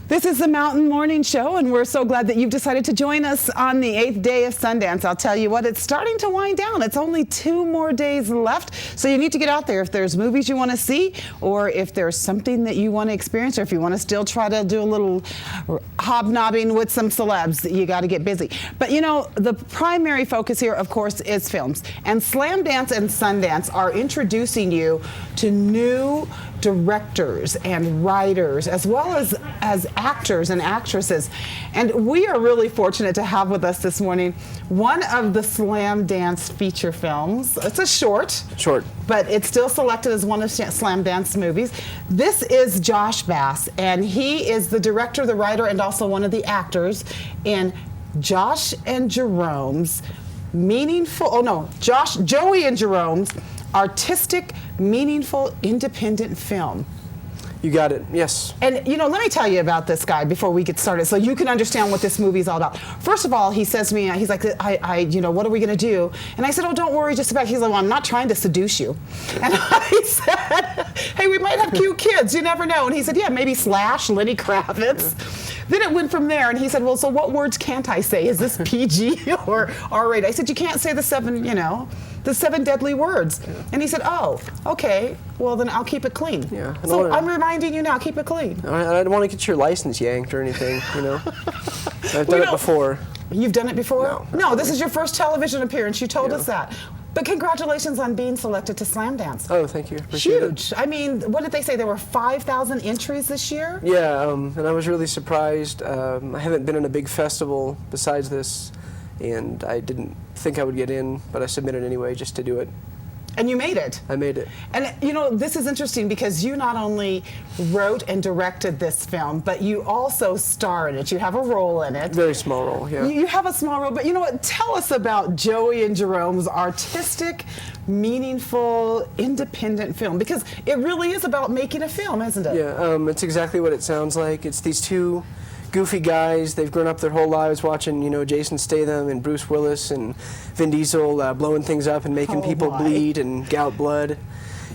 This is the Mountain Morning Show, and we're so glad that you've decided to join us on the 8th day of Sundance. I'll tell you what, it's starting to wind down. It's only 2 more days left, so you need to get out there. If there's movies you want to see, or if there's something that you want to experience, or if you want to still try to do a little hobnobbing with some celebs, you got to get busy. But you know, the primary focus here, of course, is films. And Slamdance and Sundance are introducing you to new directors and writers, as well as actors and actresses. And we are really fortunate to have with us this morning one of the Slamdance feature films. It's a short, but it's still selected as one of Slamdance movies. This is Josh Bass, and he is the director, the writer, and also one of the actors in Joey and Jerome's artistic, meaningful, independent film. You got it, yes. And, you know, let me tell you about this guy before we get started so you can understand what this movie is all about. First of all, he says to me, he's like, you know, what are we going to do? And I said, oh, don't worry, just about, he's like, well, I'm not trying to seduce you. And I said, hey, we might have cute kids, you never know. And he said, yeah, maybe Slash, Lenny Kravitz. Then it went from there, and he said, well, so what words can't I say? Is this PG or R-rated? I said, you can't say the 7 deadly words. Yeah. And he said, oh, okay, well, then I'll keep it clean. Yeah. So I'm reminding you now, keep it clean. I don't want to get your license yanked or anything, you know. I've done it before. You've done it before? No, this is your first television appearance. You told us that. But congratulations on being selected to Slamdance. Oh, thank you. Appreciate Huge. it. I mean, what did they say? There were 5,000 entries this year? Yeah, and I was really surprised. I haven't been in a big festival besides this, and I didn't think I would get in, but I submitted anyway just to do it. And you made it. I made it. And you know, this is interesting because you not only wrote and directed this film, but you also star in it. You have a role in it. Very small role, yeah. You have a small role, but you know what? Tell us about Joey and Jerome's artistic, meaningful, independent film, because it really is about making a film, isn't it? Yeah, it's exactly what it sounds like. It's these two goofy guys. They've grown up their whole lives watching, you know, Jason Statham and Bruce Willis and Vin Diesel blowing things up and making people bleed and gout blood.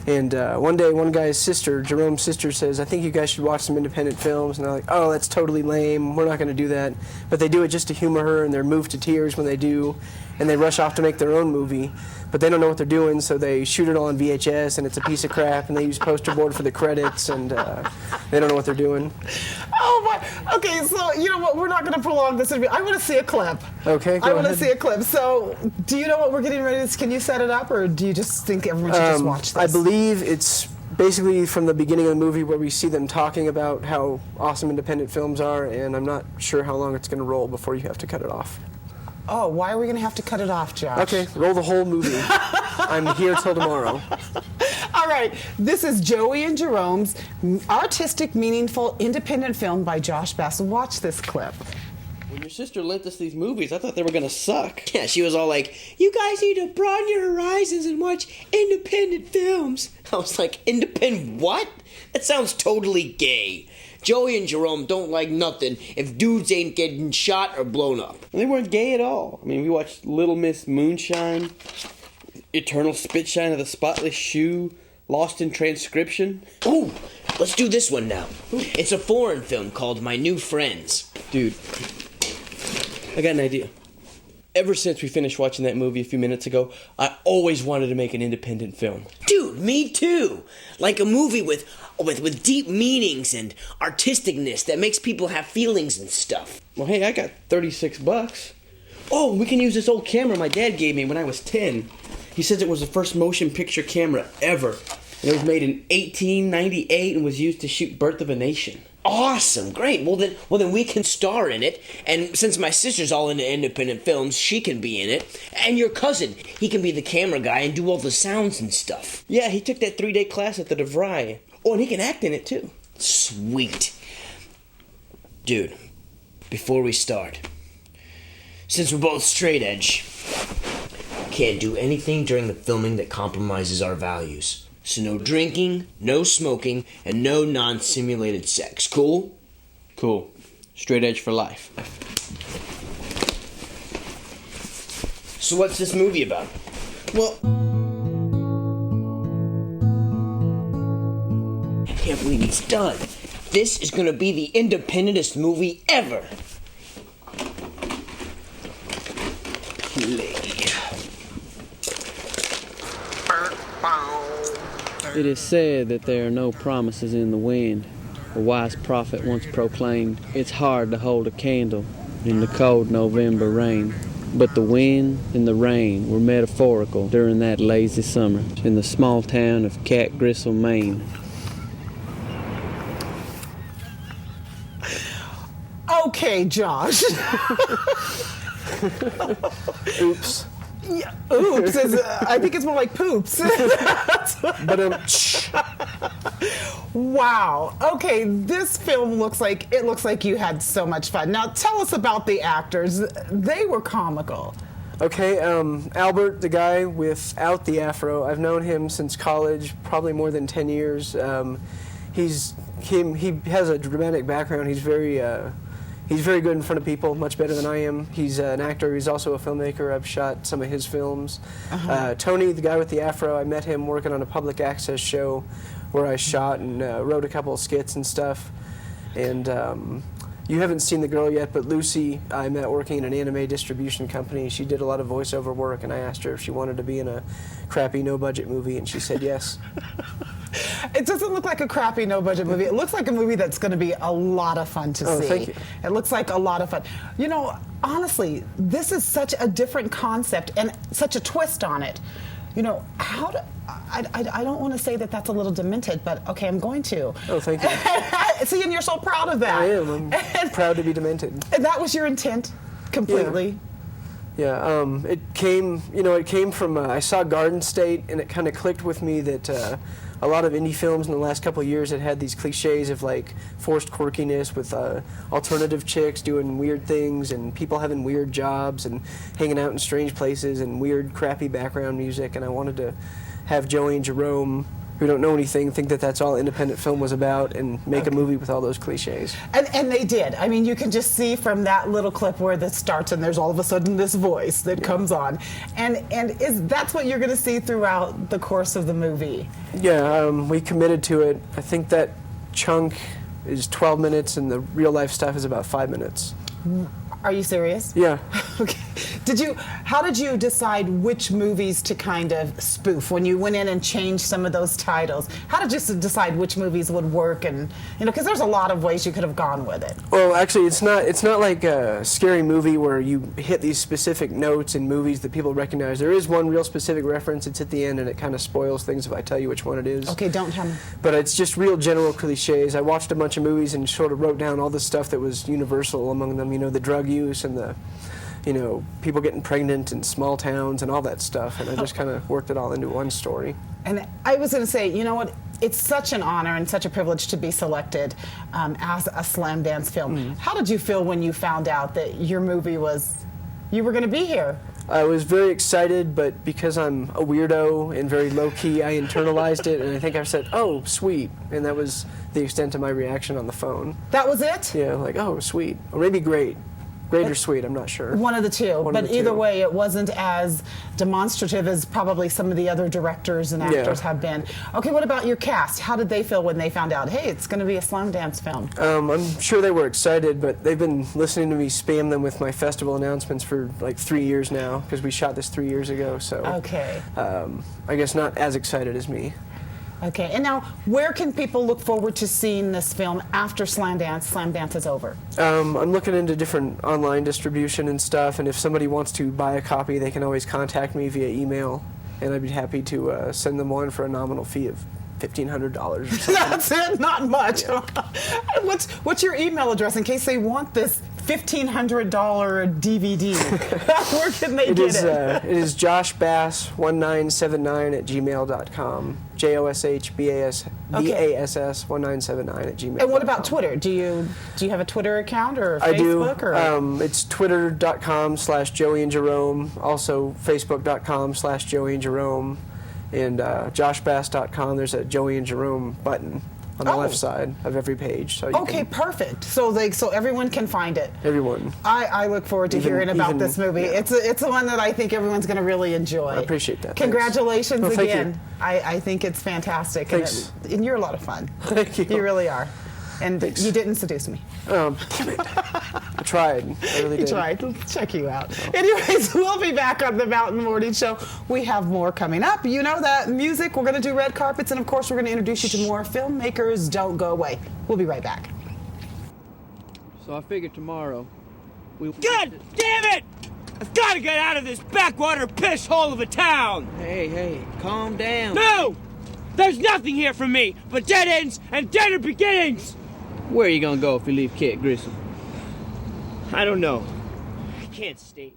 And one day, one guy's sister, Jerome's sister, says, I think you guys should watch some independent films. And they're like, oh, that's totally lame. We're not going to do that. But they do it just to humor her, and they're moved to tears when they do. And they rush off to make their own movie. But they don't know what they're doing, so they shoot it all on VHS, and it's a piece of crap, and they use poster board for the credits, and they don't know what they're doing. Oh, my. Okay, so, you know what? We're not going to prolong this interview. I want to see a clip. Okay, go ahead. I want to see a clip. So, do you know what we're getting ready to... Can you set it up, or do you just think everyone should just watch this? I believe it's basically from the beginning of the movie where we see them talking about how awesome independent films are, and I'm not sure how long it's going to roll before you have to cut it off. Oh, why are we going to have to cut it off, Josh? Okay, roll the whole movie. I'm here till tomorrow. All right, this is Joey and Jerome's artistic, meaningful, independent film by Josh Bass. Watch this clip. When your sister lent us these movies, I thought they were going to suck. Yeah, she was all like, you guys need to broaden your horizons and watch independent films. I was like, independent what? That sounds totally gay. Joey and Jerome don't like nothing if dudes ain't getting shot or blown up. And they weren't gay at all. I mean, we watched Little Miss Moonshine, Eternal Spitshine of the Spotless Shoe, Lost in Transcription. Ooh, let's do this one now. It's a foreign film called My New Friends. Dude, I got an idea. Ever since we finished watching that movie a few minutes ago, I always wanted to make an independent film. Dude, me too. Like a movie with deep meanings and artisticness that makes people have feelings and stuff. Well, hey, I got $36. Oh, we can use this old camera my dad gave me when I was 10. He says it was the first motion picture camera ever. And it was made in 1898 and was used to shoot Birth of a Nation. Awesome, great. Well then we can star in it, and since my sister's all into independent films, she can be in it. And your cousin, he can be the camera guy and do all the sounds and stuff. Yeah, he took that 3-day class at the DeVry. Oh, and he can act in it too. Sweet. Dude, before we start, since we're both straight edge, can't do anything during the filming that compromises our values. So no drinking, no smoking, and no non-simulated sex. Cool? Cool. Straight edge for life. So what's this movie about? Well, I can't believe it's done. This is gonna be the independentest movie ever. Play. It is said that there are no promises in the wind. A wise prophet once proclaimed, it's hard to hold a candle in the cold November rain. But the wind and the rain were metaphorical during that lazy summer in the small town of Cat Gristle, Maine. Okay, Josh. Oops. Yeah, oops. I think it's more like poops. But Wow. Okay, this film looks like you had so much fun. Now tell us about the actors. They were comical. Okay, Albert, the guy without the afro, I've known him since college, probably more than 10 years. He has a dramatic background. He's very good in front of people, much better than I am. He's an actor. He's also a filmmaker. I've shot some of his films. Tony, the guy with the afro, I met him working on a public access show where I shot and wrote a couple of skits and stuff. And you haven't seen the girl yet, but Lucy, I met working in an anime distribution company. She did a lot of voiceover work, and I asked her if she wanted to be in a crappy, no-budget movie, and she said yes. It doesn't look like a crappy, no-budget movie. It looks like a movie that's going to be a lot of fun to see. Oh, thank you. It looks like a lot of fun. You know, honestly, this is such a different concept and such a twist on it. You know, I don't want to say that that's a little demented, but okay, I'm going to. Oh, thank you. See, and you're so proud of that. I am. I'm proud to be demented. And that was your intent, completely. Yeah, it came from, I saw Garden State, and it kind of clicked with me that a lot of indie films in the last couple of years had these cliches of like forced quirkiness with alternative chicks doing weird things and people having weird jobs and hanging out in strange places and weird, crappy background music, and I wanted to have Joey and Jerome, who don't know anything, think that that's all independent film was about and make a movie with all those cliches. And they did. I mean, you can just see from that little clip where this starts and there's all of a sudden this voice that comes on. And that's what you're going to see throughout the course of the movie. Yeah, we committed to it. I think that chunk is 12 minutes and the real life stuff is about 5 minutes. Are you serious? Yeah. Okay. How did you decide which movies to kind of spoof when you went in and changed some of those titles? How did you decide which movies would work, and because there's a lot of ways you could have gone with it. Well, actually, it's not like a scary movie where you hit these specific notes in movies that people recognize. There is one real specific reference. It's at the end, and it kind of spoils things if I tell you which one it is. Okay, don't tell me. But it's just real general cliches. I watched a bunch of movies and sort of wrote down all the stuff that was universal among them. The drug use and the people getting pregnant in small towns and all that stuff, and I just kind of worked it all into one story. And I was going to say, you know what? It's such an honor and such a privilege to be selected as a Slamdance film. How did you feel when you found out that you were going to be here? I was very excited, but because I'm a weirdo and very low-key, I internalized it, and I think I said, oh, sweet, and that was the extent of my reaction on the phone. That was it? Yeah, like, oh, sweet, or maybe great. Great or sweet, I'm not sure. One of the two. But either way, it wasn't as demonstrative as probably some of the other directors and actors have been. Okay, what about your cast? How did they feel when they found out, hey, it's going to be a Slamdance film? I'm sure they were excited, but they've been listening to me spam them with my festival announcements for like 3 years now, because we shot this 3 years ago, so okay. I guess not as excited as me. Okay, and now where can people look forward to seeing this film after Slamdance is over? I'm looking into different online distribution and stuff, and if somebody wants to buy a copy, they can always contact me via email, and I'd be happy to send them one for a nominal fee of $1,500 or something. That's it, not much. Yeah. What's your email address in case they want this $1,500 DVD? Where can they get it? It is joshbass1979@gmail.com. JOSHBASS 1979@gmail.com. And what about Twitter? Do you have a Twitter account or Facebook? I do. It's twitter.com/Joey and Jerome. Also facebook.com/Joey and Jerome. And joshbass.com, there's a Joey and Jerome button on the left side of every page. So perfect. So everyone can find it. Everyone. I look forward to hearing about this movie. Yeah. It's one that I think everyone's going to really enjoy. I appreciate that. Congratulations again. You. I think it's fantastic. Thanks. And you're a lot of fun. Thank you. You really are. And Thanks. you didn't seduce me. Damn it. I tried. I really You did. tried. Let's check you out. Anyways, we'll be back on the Mountain Morning Show. We have more coming up. You know that music. We're going to do red carpets, and of course, we're going to introduce you to more filmmakers. Don't go away. We'll be right back. So I figured tomorrow we... God damn it! I've got to get out of this backwater piss hole of a town! Hey, calm down. No! There's nothing here for me but dead ends and deader beginnings! Where are you gonna go if you leave Kit Grissom? I don't know. I can't stay.